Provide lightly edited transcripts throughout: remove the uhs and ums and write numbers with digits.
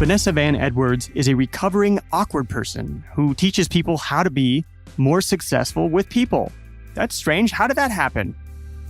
Vanessa Van Edwards is a recovering awkward person who teaches people how to be more successful with people. That's strange. How did that happen?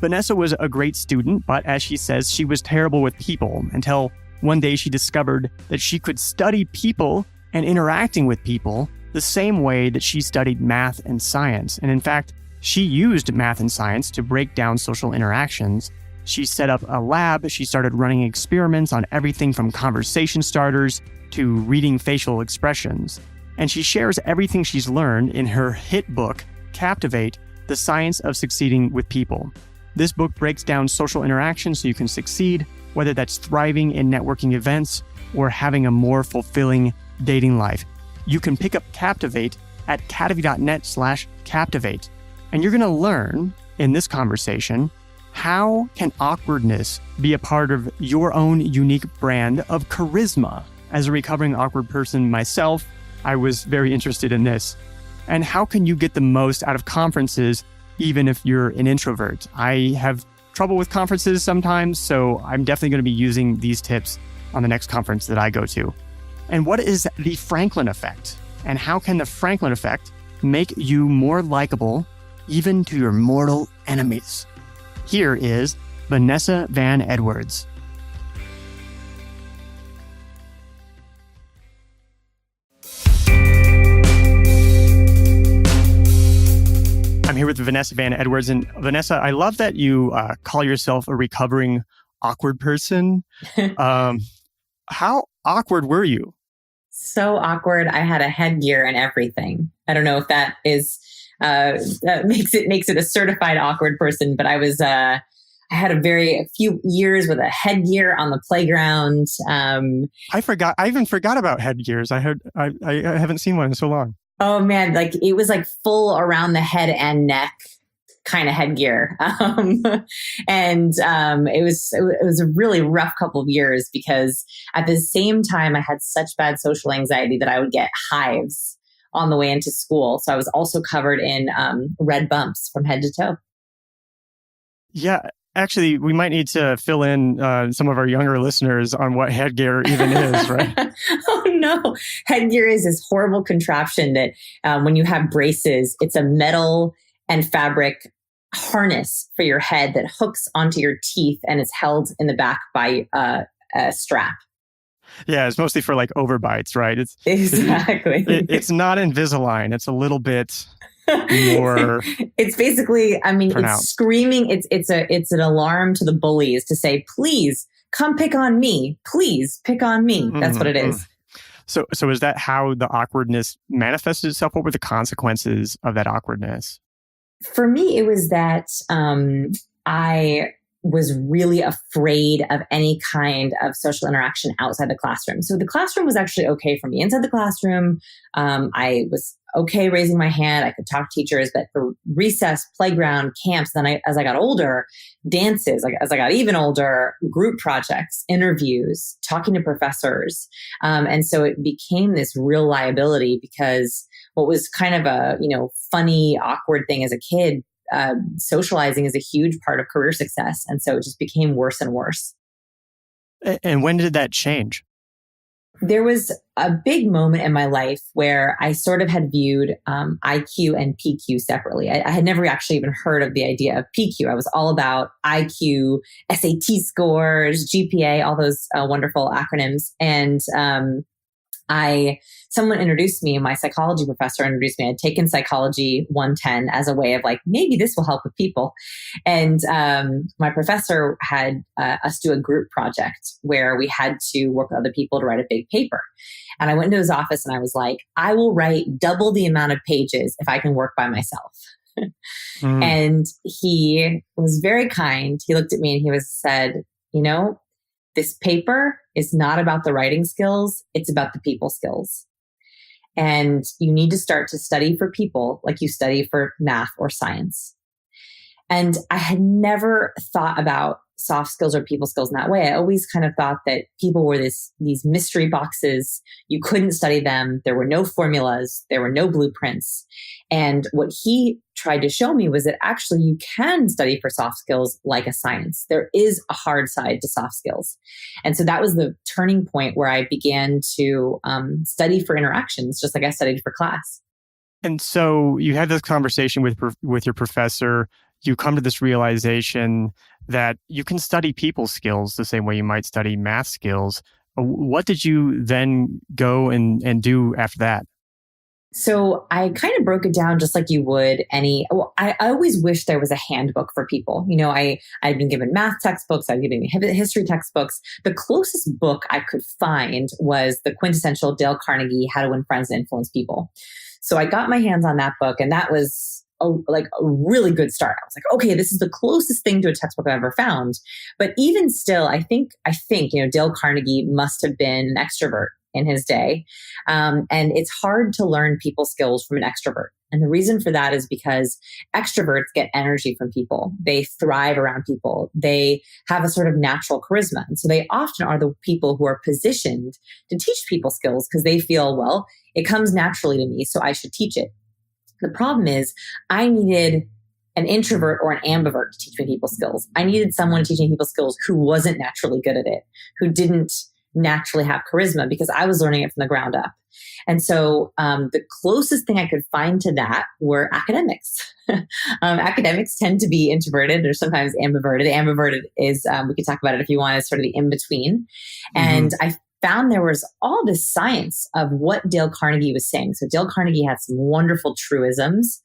Vanessa was a great student, but as she says, she was terrible with people until one day she discovered that she could study people and interacting with people the same way that she studied math and science. And in fact, she used math and science to break down social interactions. She set up a lab. She started running experiments on everything from conversation starters to reading facial expressions. And she shares everything she's learned in her hit book, Captivate, The Science of Succeeding with People. This book breaks down social interactions so you can succeed, whether that's thriving in networking events or having a more fulfilling dating life. You can pick up Captivate at captivate.net/captivate. And you're going to learn in this conversation, how can awkwardness be a part of your own unique brand of charisma? As a recovering awkward person myself, I was very interested in this. And how can you get the most out of conferences, even if you're an introvert? I have trouble with conferences sometimes, so I'm definitely going to be using these tips on the next conference that I go to. And what is the Franklin effect? And how can the Franklin effect make you more likable, even to your mortal enemies? Here is Vanessa Van Edwards. I'm here with Vanessa Van Edwards. And Vanessa, I love that you call yourself a recovering awkward person. How awkward were you? So awkward. I had a headgear and everything. I don't know if that is that makes it a certified awkward person, but I was I had a few years with a headgear on the playground. I even forgot about headgears. I haven't seen one in so long. Oh man, like it was like full around the head and neck kind of headgear. It was a really rough couple of years because at the same time I had such bad social anxiety that I would get hives on the way into school. So I was also covered in red bumps from head to toe. Yeah. Actually, we might need to fill in some of our younger listeners on what headgear even is, right? Oh, no. Headgear is this horrible contraption that when you have braces, it's a metal and fabric harness for your head that hooks onto your teeth and is held in the back by a strap. Yeah, it's mostly for like overbites, right? Exactly. It's not Invisalign. It's a little bit more. It's basically, pronounced. It's screaming. It's an alarm to the bullies to say, please come pick on me. Please pick on me. That's what it is. So is that how the awkwardness manifested itself? What were the consequences of that awkwardness? For me, it was that I was really afraid of any kind of social interaction outside the classroom. So the classroom was actually okay for me. Inside the classroom, I was okay raising my hand. I could talk to teachers, but for recess, playground, camps, then as I got older, dances, like as I got even older, group projects, interviews, talking to professors. And so it became this real liability because what was kind of a, funny, awkward thing as a kid, socializing is a huge part of career success. And so it just became worse and worse. And when did that change? There was a big moment in my life where I sort of had viewed IQ and PQ separately. I had never actually even heard of the idea of PQ. I was all about IQ, SAT scores, GPA, all those wonderful acronyms. And someone introduced me, my psychology professor introduced me. I'd taken Psychology 110 as a way of like, maybe this will help with people. And my professor had us do a group project where we had to work with other people to write a big paper. And I went into his office and I was like, I will write double the amount of pages if I can work by myself. And he was very kind. He looked at me and he said, this paper is not about the writing skills. It's about the people skills. And you need to start to study for people like you study for math or science. And I had never thought about soft skills or people skills in that way. I always kind of thought that people were these mystery boxes. You couldn't study them. There were no formulas. There were no blueprints. And what he tried to show me was that actually you can study for soft skills like a science. There is a hard side to soft skills. And so that was the turning point where I began to study for interactions, just like I studied for class. And so you had this conversation with your professor. You come to this realization that you can study people skills the same way you might study math skills. What did you then go and do after that? So I kind of broke it down just like you would I always wish there was a handbook for people. I'd been given math textbooks, I'd been given history textbooks. The closest book I could find was the quintessential Dale Carnegie, How to Win Friends and Influence People. So I got my hands on that book, and that was a really good start. I was like, okay, this is the closest thing to a textbook I've ever found. But even still, I think, Dale Carnegie must have been an extrovert in his day. And it's hard to learn people skills from an extrovert. And the reason for that is because extroverts get energy from people. They thrive around people. They have a sort of natural charisma. And so they often are the people who are positioned to teach people skills because they feel, well, it comes naturally to me, so I should teach it. The problem is I needed an introvert or an ambivert to teach me people skills. I needed someone teaching people skills who wasn't naturally good at it, who didn't naturally have charisma, because I was learning it from the ground up. And so the closest thing I could find to that were academics. Academics tend to be introverted or sometimes ambiverted. Ambiverted is, we could talk about it if you want, is sort of the in-between. And I found there was all this science of what Dale Carnegie was saying. So Dale Carnegie had some wonderful truisms,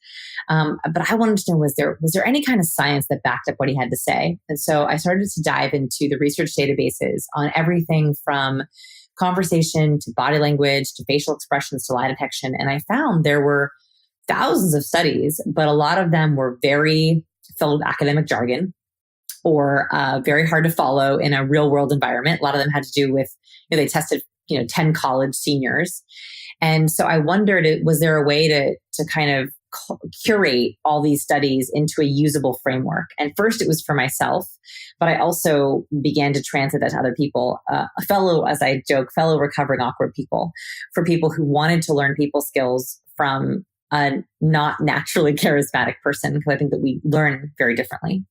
but I wanted to know, was there any kind of science that backed up what he had to say? And so I started to dive into the research databases on everything from conversation to body language to facial expressions to lie detection. And I found there were thousands of studies, but a lot of them were very filled with academic jargon or very hard to follow in a real world environment. A lot of them had to do with, they tested, 10 college seniors. And so I wondered, was there a way to kind of curate all these studies into a usable framework? And first it was for myself, but I also began to translate that to other people, as I joke, fellow recovering awkward people, for people who wanted to learn people skills from a not naturally charismatic person, because I think that we learn very differently.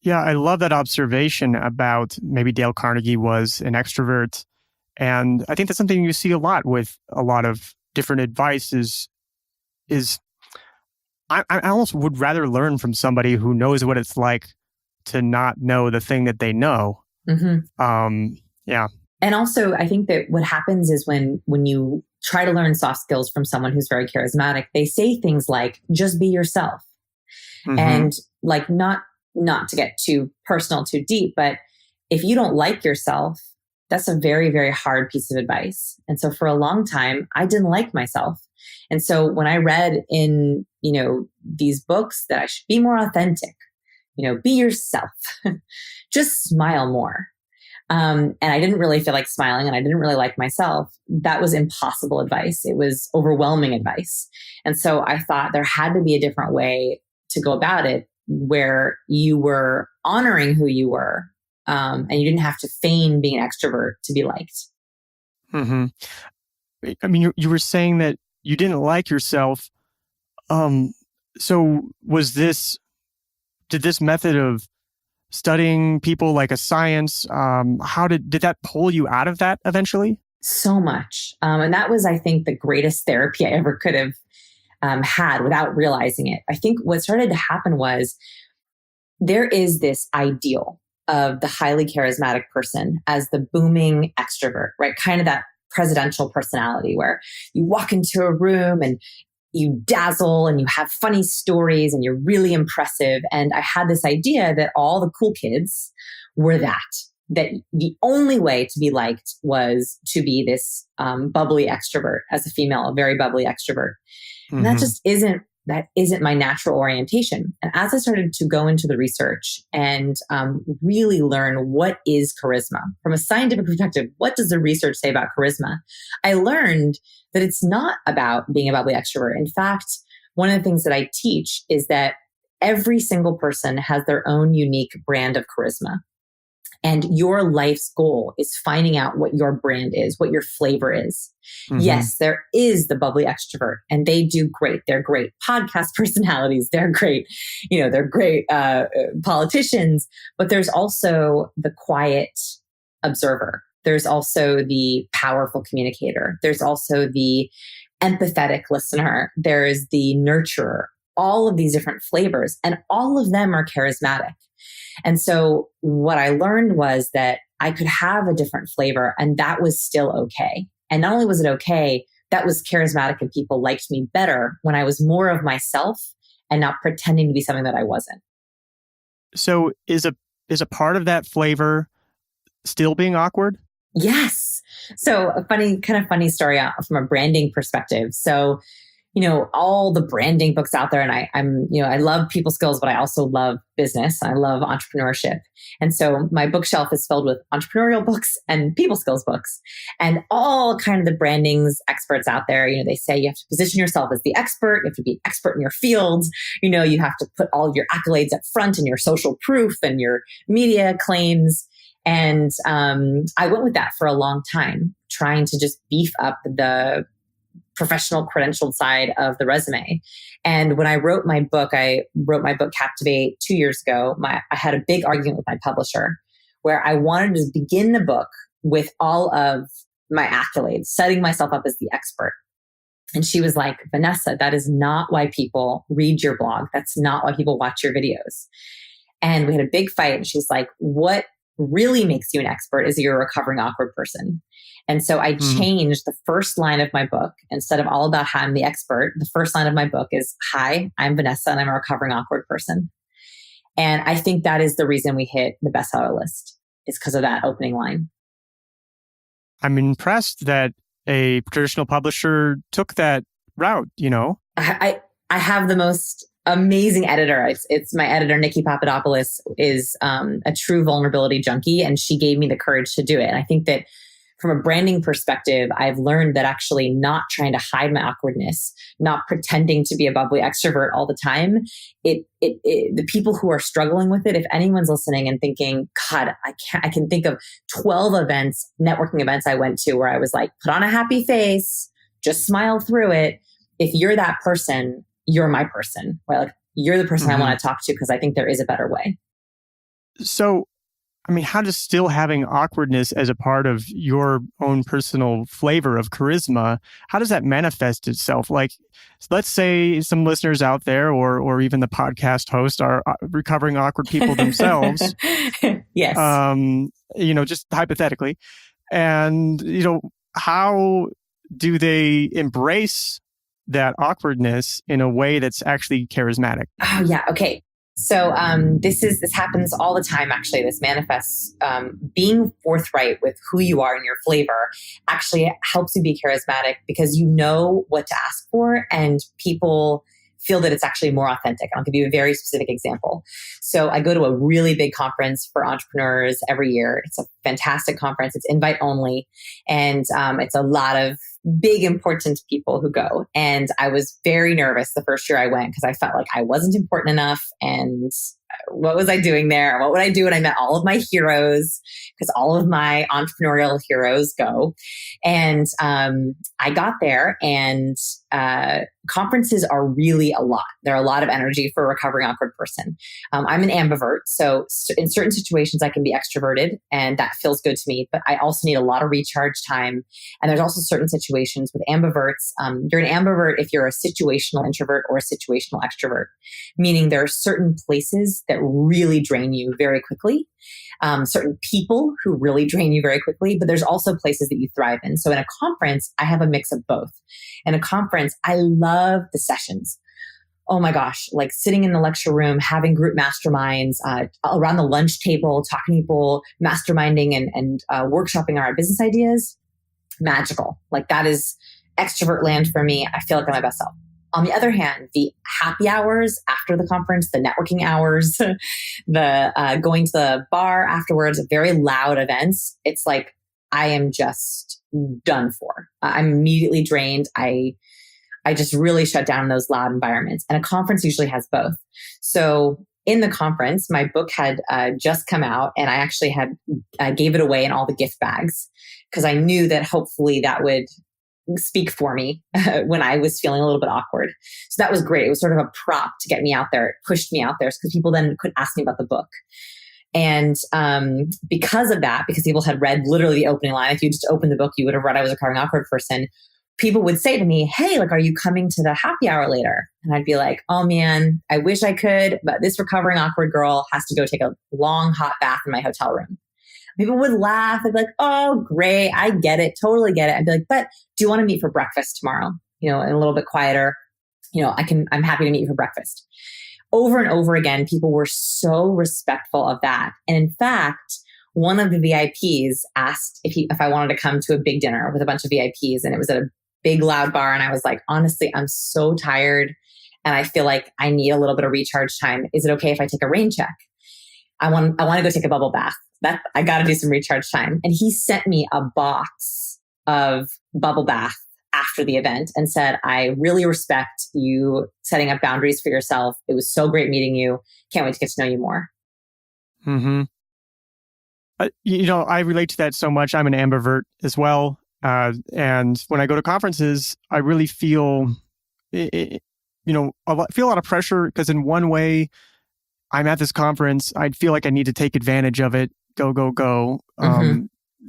Yeah, I love that observation about maybe Dale Carnegie was an extrovert. And I think that's something you see a lot with a lot of different advice is I almost would rather learn from somebody who knows what it's like to not know the thing that they know. Yeah. And also, I think that what happens is when you try to learn soft skills from someone who's very charismatic, they say things like, just be yourself. And not to get too personal, too deep, but if you don't like yourself, that's a very, very hard piece of advice. And so for a long time, I didn't like myself. And so when I read in, these books that I should be more authentic, be yourself, just smile more. And I didn't really feel like smiling and I didn't really like myself. That was impossible advice. It was overwhelming advice. And so I thought there had to be a different way to go about it, where you were honoring who you were, and you didn't have to feign being an extrovert to be liked. I mean, you were saying that you didn't like yourself. So did this method of studying people like a science, how did that pull you out of that eventually? So much. And that was, I think, the greatest therapy I ever could have had without realizing it. I think what started to happen was there is this ideal of the highly charismatic person as the booming extrovert, right? Kind of that presidential personality where you walk into a room and you dazzle and you have funny stories and you're really impressive. And I had this idea that all the cool kids were that the only way to be liked was to be this bubbly extrovert as a female, a very bubbly extrovert. And that just isn't my natural orientation. And as I started to go into the research and really learn what is charisma from a scientific perspective, what does the research say about charisma? I learned that it's not about being a bubbly extrovert. In fact, one of the things that I teach is that every single person has their own unique brand of charisma. And your life's goal is finding out what your brand is, what your flavor is. Mm-hmm. Yes, there is the bubbly extrovert, and they do great. They're great podcast personalities. They're great, they're great politicians. But there's also the quiet observer. There's also the powerful communicator. There's also the empathetic listener. There's the nurturer. All of these different flavors, and all of them are charismatic. And so what I learned was that I could have a different flavor, and that was still okay. And not only was it okay, that was charismatic, and people liked me better when I was more of myself and not pretending to be something that I wasn't. So is a part of that flavor still being awkward? Yes. So a funny story from a branding perspective. So, all the branding books out there, and I love people skills, but I also love business. I love entrepreneurship. And so my bookshelf is filled with entrepreneurial books and people skills books, and all kind of the brandings experts out there. They say you have to position yourself as the expert. You have to be an expert in your field. You have to put all your accolades up front and your social proof and your media claims. And I went with that for a long time, trying to just beef up the professional credentialed side of the resume. And when I wrote my book Captivate 2 years ago, I had a big argument with my publisher where I wanted to begin the book with all of my accolades, setting myself up as the expert. And she was like, Vanessa, that is not why people read your blog. That's not why people watch your videos. And we had a big fight. And she's like, what really makes you an expert is you're a recovering awkward person. And so I changed the first line of my book. Instead of all about how I'm the expert, the first line of my book is, hi, I'm Vanessa and I'm a recovering awkward person. And I think that is the reason we hit the bestseller list, is because of that opening line. I'm impressed that a traditional publisher took that route, I have the most amazing editor. It's my editor, Nikki Papadopoulos, is a true vulnerability junkie, and she gave me the courage to do it. And I think that from a branding perspective, I've learned that actually not trying to hide my awkwardness, not pretending to be a bubbly extrovert all the time, the people who are struggling with it, if anyone's listening and thinking, God, I can think of 12 networking events I went to where I was like, put on a happy face, just smile through it. If you're that person, you're my person, right? Like, you're the person I want to talk to, because I think there is a better way. So, how does still having awkwardness as a part of your own personal flavor of charisma, how does that manifest itself? Like, let's say some listeners out there, or even the podcast host, are recovering awkward people themselves. Yes. Just hypothetically. And, how do they embrace that awkwardness in a way that's actually charismatic? Oh, yeah. Okay. So this happens all the time, actually. This manifests, being forthright with who you are and your flavor actually helps you be charismatic, because you know what to ask for, and people feel that it's actually more authentic. I'll give you a very specific example. So I go to a really big conference for entrepreneurs every year. It's a fantastic conference. It's invite only. And it's a lot of big, important people who go. And I was very nervous the first year I went, because I felt like I wasn't important enough. And what was I doing there? What would I do when I met all of my heroes? Because all of my entrepreneurial heroes go. And I got there, and conferences are really a lot. They're a lot of energy for a recovering awkward person. I'm an ambivert. So in certain situations, I can be extroverted, and that feels good to me. But I also need a lot of recharge time. And there's also certain situations with ambiverts. You're an ambivert if you're a situational introvert or a situational extrovert, meaning there are certain places that really drain you very quickly. Certain people who really drain you very quickly, but there's also places that you thrive in. So in a conference, I have a mix of both. In a conference, I love the sessions. Oh my gosh, like sitting in the lecture room, having group masterminds, around the lunch table, talking to people, masterminding and workshopping our business ideas. Magical. Like, that is extrovert land for me. I feel like I'm my best self. On the other hand, the happy hours after the conference, the networking hours, the going to the bar afterwards, very loud events, it's like I am just done for. I'm immediately drained. I I just really shut down in those loud environments. And a conference usually has both. So in the conference, my book had just come out, and I actually had gave it away in all the gift bags because I knew that hopefully that would speak for me when I was feeling a little bit awkward. So that was great. It was sort of a prop to get me out there. It pushed me out there because people then could ask me about the book. And because of that, because people had read literally the opening line, if you just opened the book, you would have read I was a recovering awkward person. People would say to me, hey, like, are you coming to the happy hour later? And I'd be like, oh man, I wish I could, but this recovering awkward girl has to go take a long hot bath in my hotel room. People would laugh. They'd be like, oh, great. I get it. Totally get it. I'd be like, but do you want to meet for breakfast tomorrow? And a little bit quieter, I'm happy to meet you for breakfast. Over and over again, people were so respectful of that. And in fact, one of the VIPs asked if I wanted to come to a big dinner with a bunch of VIPs, and it was at a big loud bar. And I was like, honestly, I'm so tired and I feel like I need a little bit of recharge time. Is it okay if I take a rain check? I want to go take a bubble bath. I got to do some recharge time. And he sent me a box of bubble bath after the event and said, I really respect you setting up boundaries for yourself. It was so great meeting you. Can't wait to get to know you more. Mm-hmm. I relate to that so much. I'm an ambivert as well. And when I go to conferences, I really feel, feel a lot of pressure because in one way, I'm at this conference. I feel like I need to take advantage of it. Go, go, go.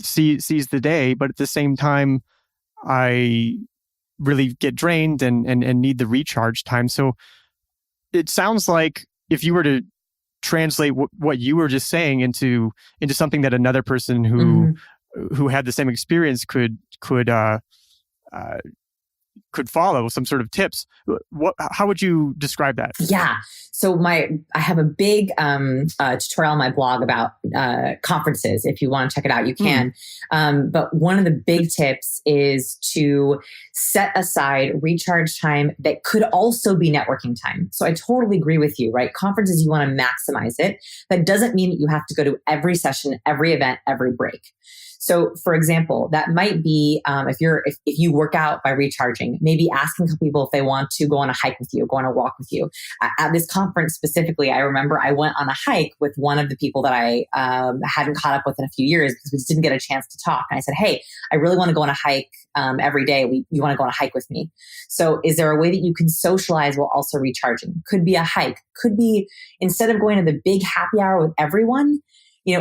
Seize the day. But at the same time, I really get drained and need the recharge time. So it sounds like if you were to translate what you were just saying into something that another person who had the same experience could follow, some sort of tips. How would you describe that? Yeah. So I have a big tutorial on my blog about conferences. If you want to check it out, you can. But one of the big tips is to set aside recharge time that could also be networking time. So I totally agree with you, right? Conferences, you want to maximize it. That doesn't mean that you have to go to every session, every event, every break. So for example, that might be if you work out by recharging, maybe asking people if they want to go on a hike with you, go on a walk with you. At this conference specifically, I remember I went on a hike with one of the people that I hadn't caught up with in a few years because we just didn't get a chance to talk. And I said, hey, I really want to go on a hike every day. You want to go on a hike with me? So is there a way that you can socialize while also recharging? Could be a hike. Could be instead of going to the big happy hour with everyone,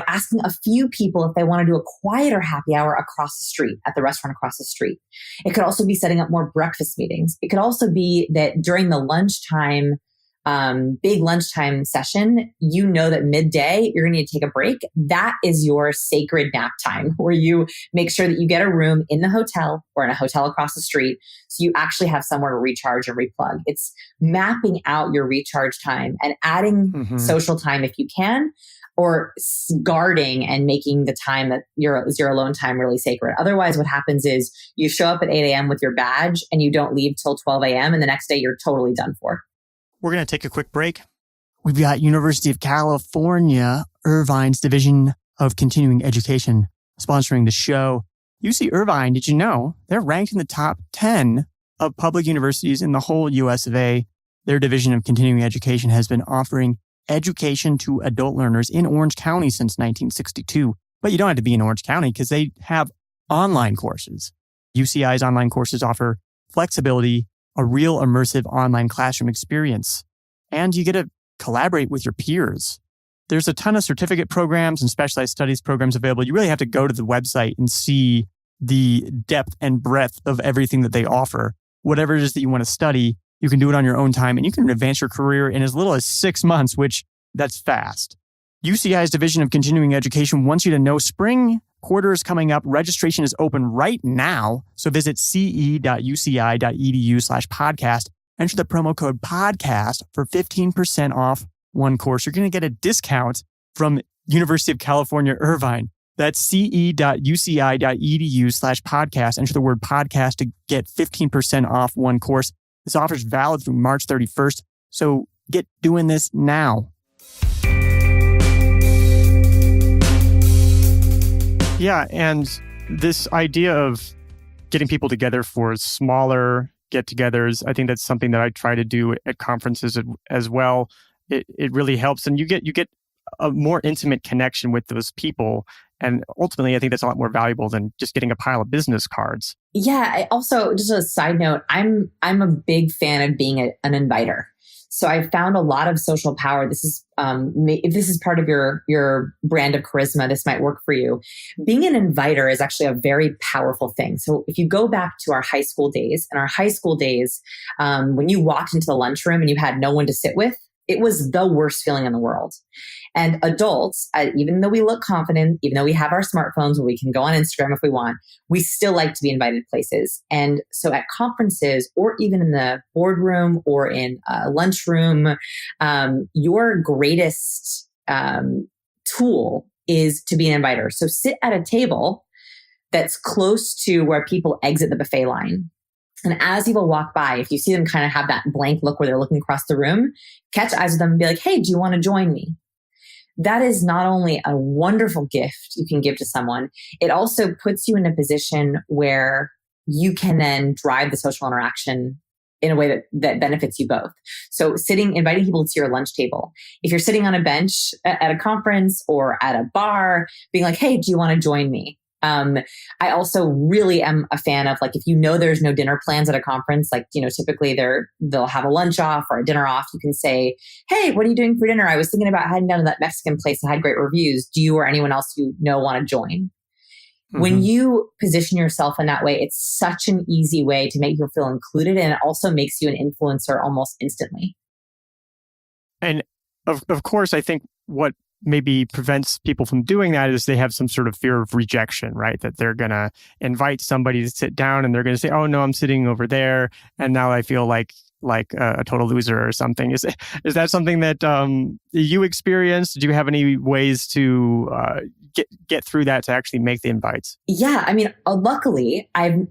asking a few people if they want to do a quieter happy hour across the street at the restaurant across the street. It could also be setting up more breakfast meetings. It could also be that during the lunchtime, big lunchtime session, that midday you're going to need to take a break. That is your sacred nap time where you make sure that you get a room in the hotel or in a hotel across the street. So you actually have somewhere to recharge and replug. It's mapping out your recharge time and adding social time if you can, or guarding and making the time that your alone time really sacred. Otherwise, what happens is you show up at 8 a.m. with your badge and you don't leave till 12 a.m. and the next day you're totally done for. We're going to take a quick break. We've got University of California, Irvine's Division of Continuing Education sponsoring the show. UC Irvine, did you know they're ranked in the top 10 of public universities in the whole US of A. Their Division of Continuing Education has been offering education to adult learners in Orange County since 1962. But you don't have to be in Orange County because they have online courses. UCI's online courses offer flexibility, a real immersive online classroom experience, and you get to collaborate with your peers. There's a ton of certificate programs and specialized studies programs available. You really have to go to the website and see the depth and breadth of everything that they offer. Whatever it is that you want to study, you can do it on your own time, and you can advance your career in as little as 6 months, which that's fast. UCI's Division of Continuing Education wants you to know spring quarter is coming up. Registration is open right now. So visit ce.uci.edu/podcast. Enter the promo code podcast for 15% off one course. You're going to get a discount from University of California, Irvine. That's ce.uci.edu/podcast. Enter the word podcast to get 15% off one course. This offer is valid through March 31st. So get doing this now. Yeah, and this idea of getting people together for smaller get-togethers. I think that's something that I try to do at conferences as well. It really helps, and you get a more intimate connection with those people. And ultimately, I think that's a lot more valuable than just getting a pile of business cards. Yeah. I also, just a side note, I'm a big fan of being an inviter. So I've found a lot of social power. This is, if this is part of your brand of charisma, this might work for you. Being an inviter is actually a very powerful thing. So if you go back to our high school days, when you walked into the lunchroom and you had no one to sit with, it was the worst feeling in the world. And adults, even though we look confident, even though we have our smartphones where we can go on Instagram if we want, we still like to be invited places. And so at conferences, or even in the boardroom or in a lunchroom, your greatest tool is to be an inviter. So sit at a table that's close to where people exit the buffet line. And as people walk by, if you see them kind of have that blank look where they're looking across the room, catch eyes with them and be like, hey, do you want to join me? That is not only a wonderful gift you can give to someone, it also puts you in a position where you can then drive the social interaction in a way that benefits you both. So inviting people to your lunch table. If you're sitting on a bench at a conference or at a bar, being like, hey, do you want to join me? I also really am a fan of, like, if you know there's no dinner plans at a conference, like, typically they'll have a lunch off or a dinner off. You can say, hey, what are you doing for dinner? I was thinking about heading down to that Mexican place that had great reviews. Do you or anyone else you know want to join? Mm-hmm. When you position yourself in that way, it's such an easy way to make people feel included. And it also makes you an influencer almost instantly. And of course, I think what maybe prevents people from doing that is they have some sort of fear of rejection, right? That they're going to invite somebody to sit down and they're going to say, oh no, I'm sitting over there. And now I feel like a total loser or something. Is that something that you experienced? Do you have any ways to get through that to actually make the invites? Yeah. I mean, luckily I've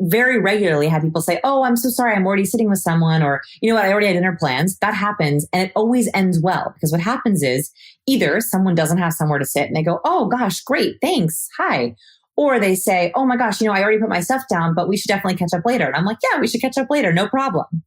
very regularly have people say, oh, I'm so sorry, I'm already sitting with someone, or, you know what, I already had dinner plans. That happens. And it always ends well, because what happens is either someone doesn't have somewhere to sit and they go, oh gosh, great, thanks, hi. Or they say, oh my gosh, I already put my stuff down, but we should definitely catch up later. And I'm like, yeah, we should catch up later, no problem.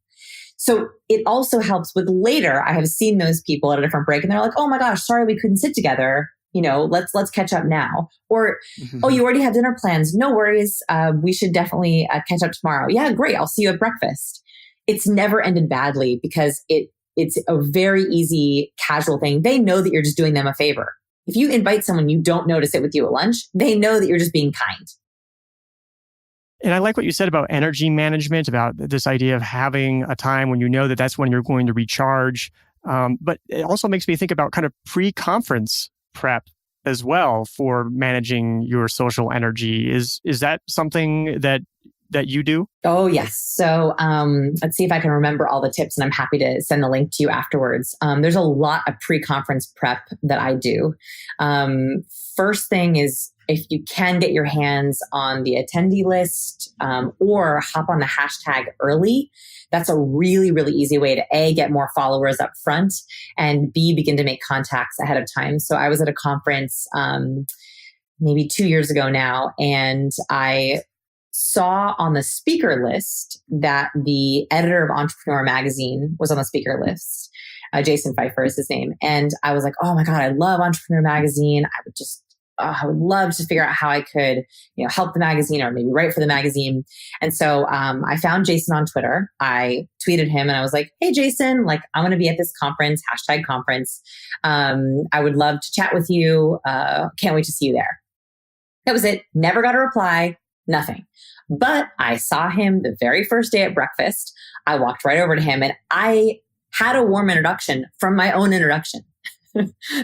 So it also helps with later. I have seen those people at a different break and they're like, oh my gosh, sorry, we couldn't sit together. Let's catch up now. Or, oh, you already have dinner plans. No worries. We should definitely catch up tomorrow. Yeah, great. I'll see you at breakfast. It's never ended badly because it's a very easy, casual thing. They know that you're just doing them a favor. If you invite someone you don't know to sit with you at lunch, they know that you're just being kind. And I like what you said about energy management, about this idea of having a time when you know that that's when you're going to recharge. But it also makes me think about kind of pre-conference prep as well for managing your social energy. Is that something that you do? Oh, yes. So let's see if I can remember all the tips, and I'm happy to send the link to you afterwards. There's a lot of pre-conference prep that I do. First thing is, if you can get your hands on the attendee list or hop on the hashtag early, that's a really, really easy way to A, get more followers up front, and B, begin to make contacts ahead of time. So I was at a conference maybe 2 years ago now, and I saw on the speaker list that the editor of Entrepreneur magazine was on the speaker list. Jason Pfeiffer is his name. And I was like, oh my God, I love Entrepreneur magazine. I would love to figure out how I could, help the magazine or maybe write for the magazine. And so I found Jason on Twitter. I tweeted him and I was like, hey, Jason, I'm going to be at this conference, #conference. I would love to chat with you. Can't wait to see you there. That was it. Never got a reply, nothing. But I saw him the very first day at breakfast. I walked right over to him and I had a warm introduction from my own introduction.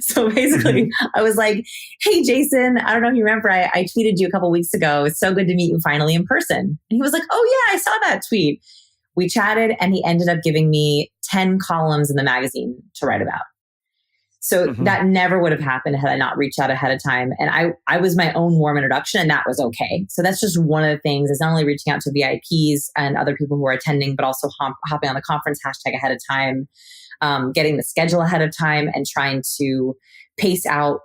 So basically, I was like, hey, Jason, I don't know if you remember, I tweeted you a couple weeks ago. It's so good to meet you finally in person. And he was like, oh yeah, I saw that tweet. We chatted and he ended up giving me 10 columns in the magazine to write about. So that never would have happened had I not reached out ahead of time. And I was my own warm introduction, and that was okay. So that's just one of the things, is not only reaching out to VIPs and other people who are attending, but also hopping on the conference hashtag ahead of time, getting the schedule ahead of time, and trying to pace out.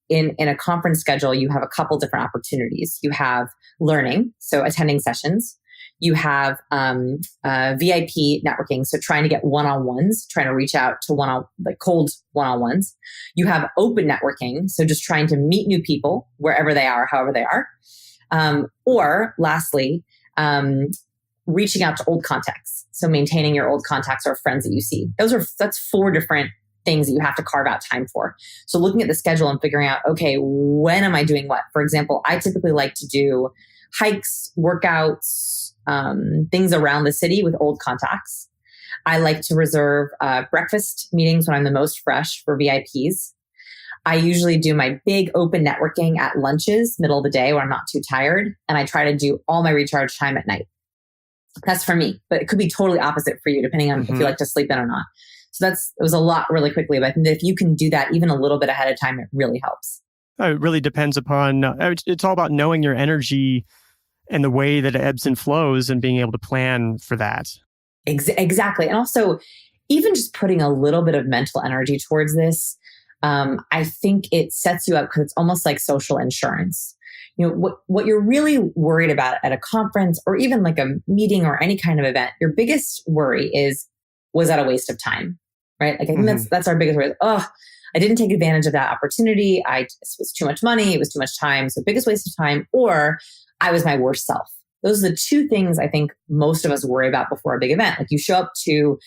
In a conference schedule, you have a couple different opportunities. You have learning, so attending sessions. You have VIP networking, so trying to get one-on-ones, trying to reach out to cold one-on-ones. You have open networking, so just trying to meet new people wherever they are, however they are. Or lastly, reaching out to old contacts, so maintaining your old contacts or friends that you see. That's 4 different things that you have to carve out time for. So looking at the schedule and figuring out, okay, when am I doing what? For example, I typically like to do hikes, workouts, things around the city with old contacts. I like to reserve breakfast meetings when I'm the most fresh for VIPs. I usually do my big open networking at lunches, middle of the day when I'm not too tired. And I try to do all my recharge time at night. That's for me, but it could be totally opposite for you, depending on if you like to sleep in or not. So it was a lot really quickly, but I think that if you can do that even a little bit ahead of time, it really helps. It really depends upon, it's all about knowing your energy and the way that it ebbs and flows and being able to plan for that. Exactly. And also, even just putting a little bit of mental energy towards this, I think it sets you up because it's almost like social insurance. You know, what you're really worried about at a conference or even like a meeting or any kind of event, your biggest worry is, was that a waste of time? Right? Like I think that's our biggest worry. Oh, I didn't take advantage of that opportunity. It was too much money. It was too much time. So biggest waste of time, or I was my worst self. Those are the 2 things I think most of us worry about before a big event. Like you show up to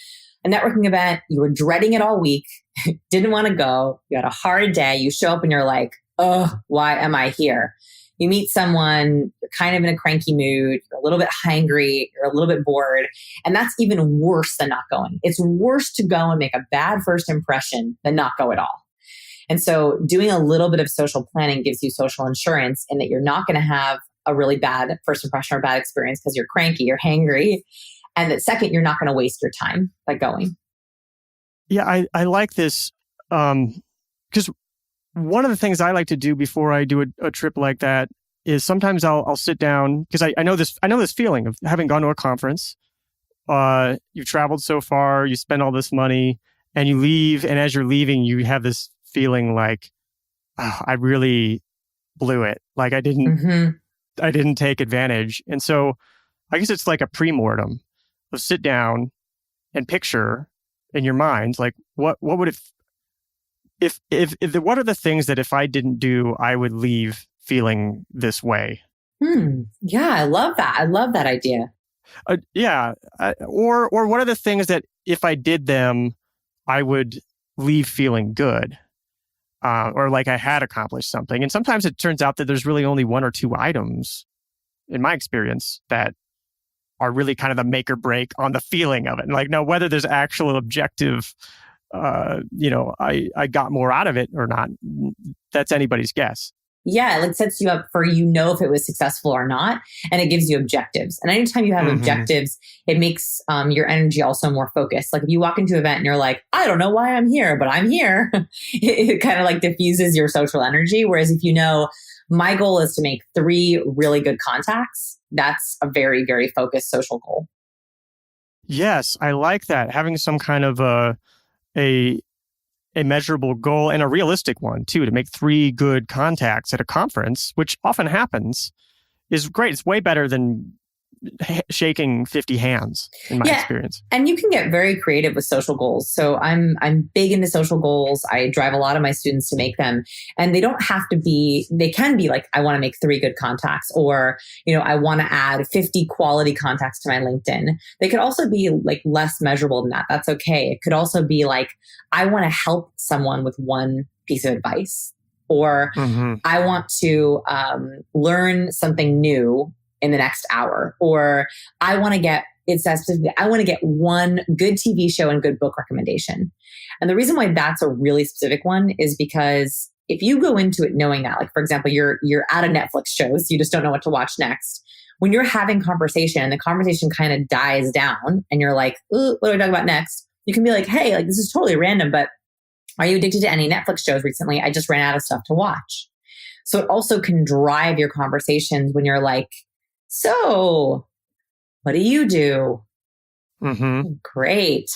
a networking event, you were dreading it all week, didn't want to go, you had a hard day, you show up and you're like, oh, why am I here? You meet someone, you're kind of in a cranky mood, you're a little bit hangry, you're a little bit bored, and that's even worse than not going. It's worse to go and make a bad first impression than not go at all. And so doing a little bit of social planning gives you social insurance in that you're not going to have a really bad first impression or bad experience because you're cranky, you're hangry. And that second, you're not going to waste your time by going. Yeah, I like this because one of the things I like to do before I do a trip like that is sometimes I'll sit down because I know this feeling of having gone to a conference. You've traveled so far, you spend all this money, and you leave. And as you're leaving, you have this feeling like, oh, I really blew it. Like I didn't take advantage. And so I guess it's like a pre-mortem of sit down and picture in your mind, like what would if what are the things that if I didn't do, I would leave feeling this way? Yeah, I love that. I love that idea. Or what are the things that if I did them, I would leave feeling good, or like I had accomplished something. And sometimes it turns out that there's really only 1 or 2 items, in my experience, that are really kind of the make or break on the feeling of it. And like, no, whether there's actual objective, I got more out of it or not, that's anybody's guess. Yeah, it sets you up for, if it was successful or not, and it gives you objectives. And anytime you have objectives, it makes your energy also more focused. Like if you walk into an event and you're like, I don't know why I'm here, but I'm here, it kind of like diffuses your social energy. Whereas if my goal is to make 3 really good contacts, that's a very, very focused social goal. Yes, I like that. Having some kind of a measurable goal and a realistic one too, to make 3 good contacts at a conference, which often happens, is great. It's way better than shaking 50 hands in my experience. And you can get very creative with social goals. So I'm big into social goals. I drive a lot of my students to make them, and they can be like, I want to make 3 good contacts, or, I want to add 50 quality contacts to my LinkedIn. They could also be like less measurable than that. That's okay. It could also be like, I want to help someone with 1 piece of advice, or I want to learn something new in the next hour, or I want to get 1 good TV show and good book recommendation. And the reason why that's a really specific one is because if you go into it knowing that, like for example, you're out of Netflix shows, you just don't know what to watch next. When you're having conversation and the conversation kind of dies down and you're like, ooh, what do I talk about next? You can be like, hey, like this is totally random, but are you addicted to any Netflix shows recently? I just ran out of stuff to watch. So it also can drive your conversations when you're like, so, what do you do? Great.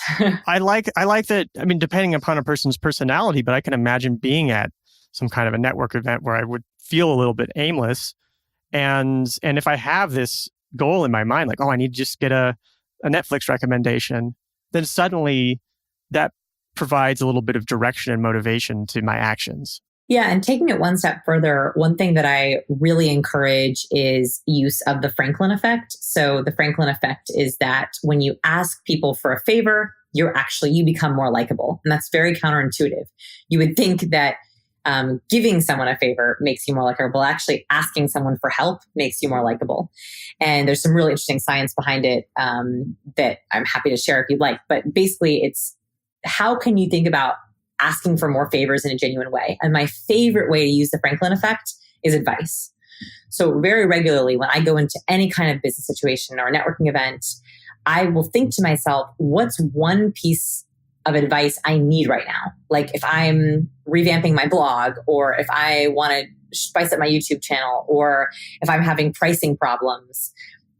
I like that. I mean, depending upon a person's personality, but I can imagine being at some kind of a network event where I would feel a little bit aimless. And if I have this goal in my mind, like, oh, I need to just get a Netflix recommendation, then suddenly that provides a little bit of direction and motivation to my actions. Yeah. And taking it one step further, one thing that I really encourage is use of the Franklin effect. So the Franklin effect is that when you ask people for a favor, you become more likable. And that's very counterintuitive. You would think that giving someone a favor makes you more likable. Actually, asking someone for help makes you more likable. And there's some really interesting science behind it that I'm happy to share if you'd like. But basically, it's how can you think about asking for more favors in a genuine way? And my favorite way to use the Franklin effect is advice. So very regularly, when I go into any kind of business situation or a networking event, I will think to myself, what's one piece of advice I need right now? Like if I'm revamping my blog, or if I want to spice up my YouTube channel, or if I'm having pricing problems,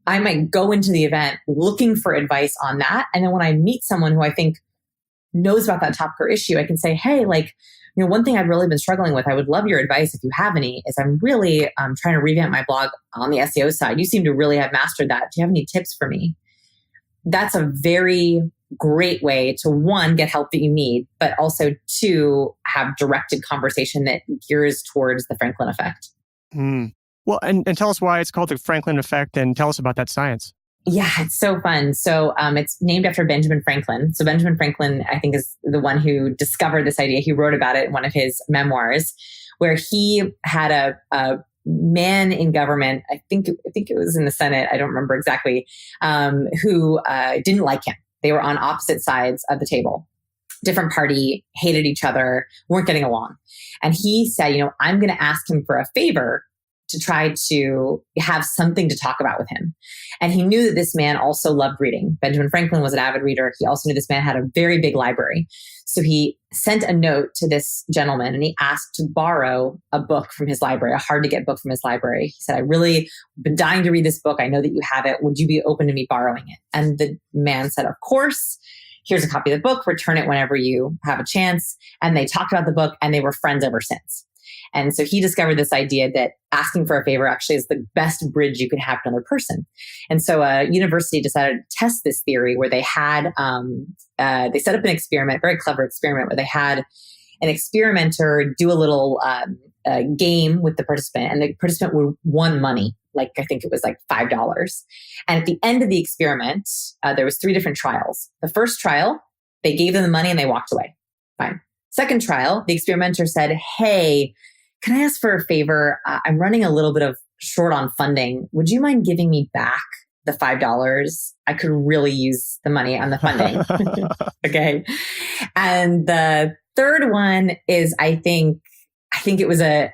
I might go into the event looking for advice on that. And then when I meet someone who I think knows about that topic or issue, I can say, hey, one thing I've really been struggling with, I would love your advice if you have any, is I'm really trying to revamp my blog on the SEO side. You seem to really have mastered that. Do you have any tips for me? That's a very great way to, one, get help that you need, but also two, have directed conversation that gears towards the Franklin effect. Well, and tell us why it's called the Franklin effect, and tell us about that science. Yeah, it's so fun. So it's named after Benjamin Franklin. So Benjamin Franklin, I think, is the one who discovered this idea. He wrote about it in one of his memoirs, where he had a man in government, I think it was in the Senate, I don't remember exactly, who didn't like him. They were on opposite sides of the table. Different party, hated each other, weren't getting along. And he said, I'm going to ask him for a favor to try to have something to talk about with him. And he knew that this man also loved reading. Benjamin Franklin was an avid reader. He also knew this man had a very big library. So he sent a note to this gentleman and he asked to borrow a book from his library, a hard to get book from his library. He said, I really been dying to read this book. I know that you have it. Would you be open to me borrowing it? And the man said, of course. Here's a copy of the book. Return it whenever you have a chance. And they talked about the book and they were friends ever since. And so he discovered this idea that asking for a favor actually is the best bridge you can have to another person. And so a university decided to test this theory where they had, they set up an experiment, very clever experiment, where they had an experimenter do a little game with the participant, and the participant won money. I think it was $5. And at the end of the experiment, there was 3 different trials. The first trial, they gave them the money and they walked away. Fine. Second trial, the experimenter said, hey, can I ask for a favor? I'm running a little bit of short on funding. Would you mind giving me back the $5? I could really use the money on the funding. Okay. And the third one is, I think it was a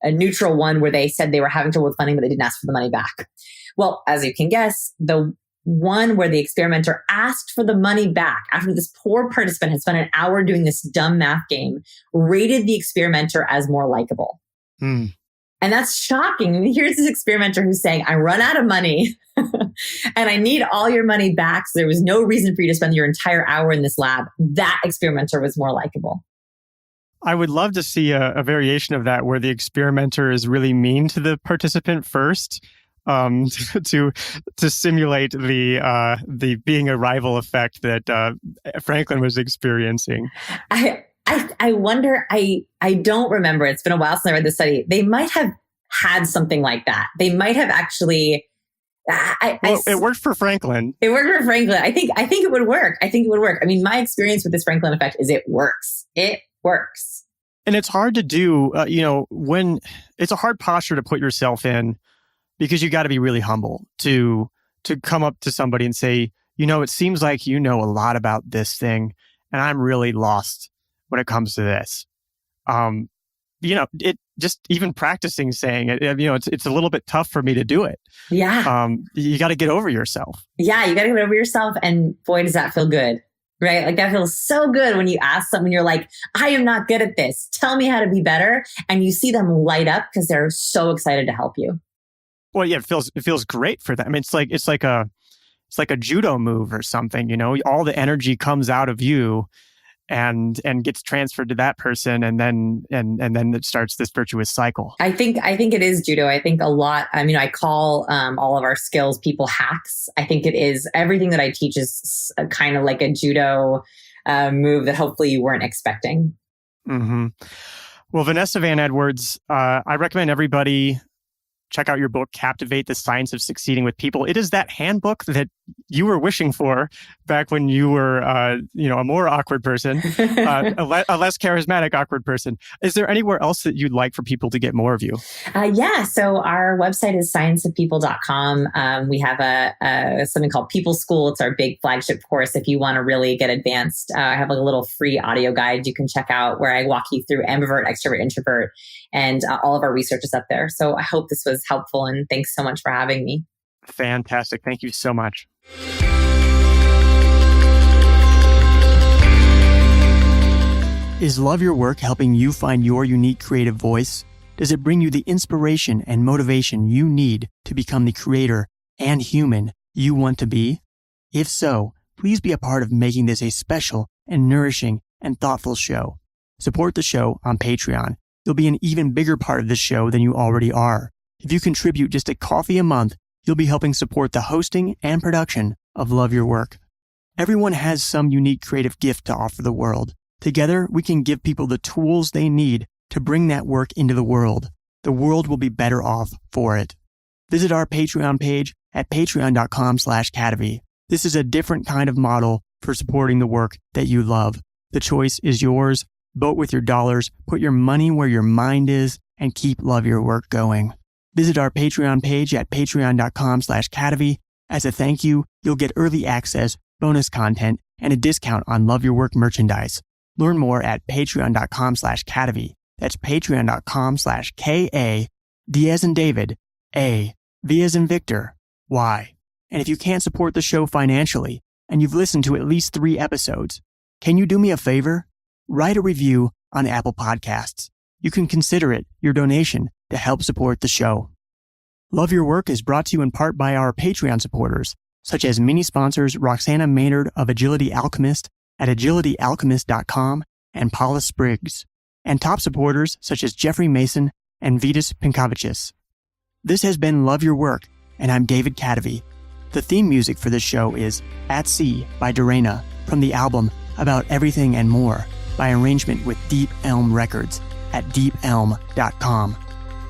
neutral one where they said they were having trouble with funding, but they didn't ask for the money back. Well, as you can guess, the one where the experimenter asked for the money back after this poor participant had spent an hour doing this dumb math game, rated the experimenter as more likable. And that's shocking. And here's this experimenter who's saying, I run out of money and I need all your money back. So there was no reason for you to spend your entire hour in this lab. That experimenter was more likable. I would love to see a variation of that where the experimenter is really mean to the participant first, to simulate the being a rival effect that Franklin was experiencing. I wonder, I don't remember. It's been a while since I read the study. They might have had something like that. They might have actually. It worked for Franklin. It worked for Franklin. I think it would work. I mean, my experience with this Franklin effect is it works. It works. And it's hard to do, when it's a hard posture to put yourself in, because you got to be really humble to come up to somebody and say, it seems like you know a lot about this thing, and I'm really lost when it comes to this. It just even practicing saying it, it's a little bit tough for me to do it. Yeah. You got to get over yourself. Yeah, you got to get over yourself, and boy, does that feel good. Right? That feels so good when you ask someone, you're like, I am not good at this. Tell me how to be better. And you see them light up because they're so excited to help you. Well, yeah, it feels great for them. I mean, it's like a judo move or something, all the energy comes out of you and gets transferred to that person, and then it starts this virtuous cycle. I think it is judo. I think a lot. I mean, I call all of our skills people hacks. I think it is everything that I teach is kind of like a judo move that hopefully you weren't expecting. Mm-hmm. Well, Vanessa Van Edwards, I recommend everybody check out your book, Captivate, The Science of Succeeding with People. It is that handbook that you were wishing for back when you were, a more awkward person, a less charismatic awkward person. Is there anywhere else that you'd like for people to get more of you? Yeah. So our website is scienceofpeople.com. We have something called People School. It's our big flagship course. If you want to really get advanced, I have a little free audio guide you can check out where I walk you through ambivert, extrovert, introvert, and all of our research is up there. So I hope this was helpful, and thanks so much for having me. Fantastic. Thank you so much. Is Love Your Work helping you find your unique creative voice? Does it bring you the inspiration and motivation you need to become the creator and human you want to be? If so, please be a part of making this a special and nourishing and thoughtful show. Support the show on Patreon. You'll be an even bigger part of this show than you already are. If you contribute just a coffee a month, you'll be helping support the hosting and production of Love Your Work. Everyone has some unique creative gift to offer the world. Together, we can give people the tools they need to bring that work into the world. The world will be better off for it. Visit our Patreon page at patreon.com/Captivate. This is a different kind of model for supporting the work that you love. The choice is yours. Vote with your dollars, put your money where your mind is, and keep Love Your Work going. Visit our Patreon page at patreon.com/Captivate. As a thank you, you'll get early access, bonus content, and a discount on Love Your Work merchandise. Learn more at patreon.com/Captivate. That's patreon.com/KA, D as in David, A, V as in Victor, Y. And if you can't support the show financially, and you've listened to at least 3 episodes, can you do me a favor? Write a review on Apple Podcasts. You can consider it your donation to help support the show. Love Your Work is brought to you in part by our Patreon supporters, such as mini sponsors Roxana Maynard of Agility Alchemist at agilityalchemist.com and Paula Spriggs, and top supporters such as Jeffrey Mason and Vitas Pinkovicius. This has been Love Your Work, and I'm David Captivate. The theme music for this show is At Sea by Dorena from the album About Everything and More by arrangement with Deep Elm Records at deepelm.com.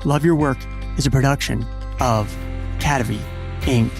Love Your Work is a production of Captivate, Inc.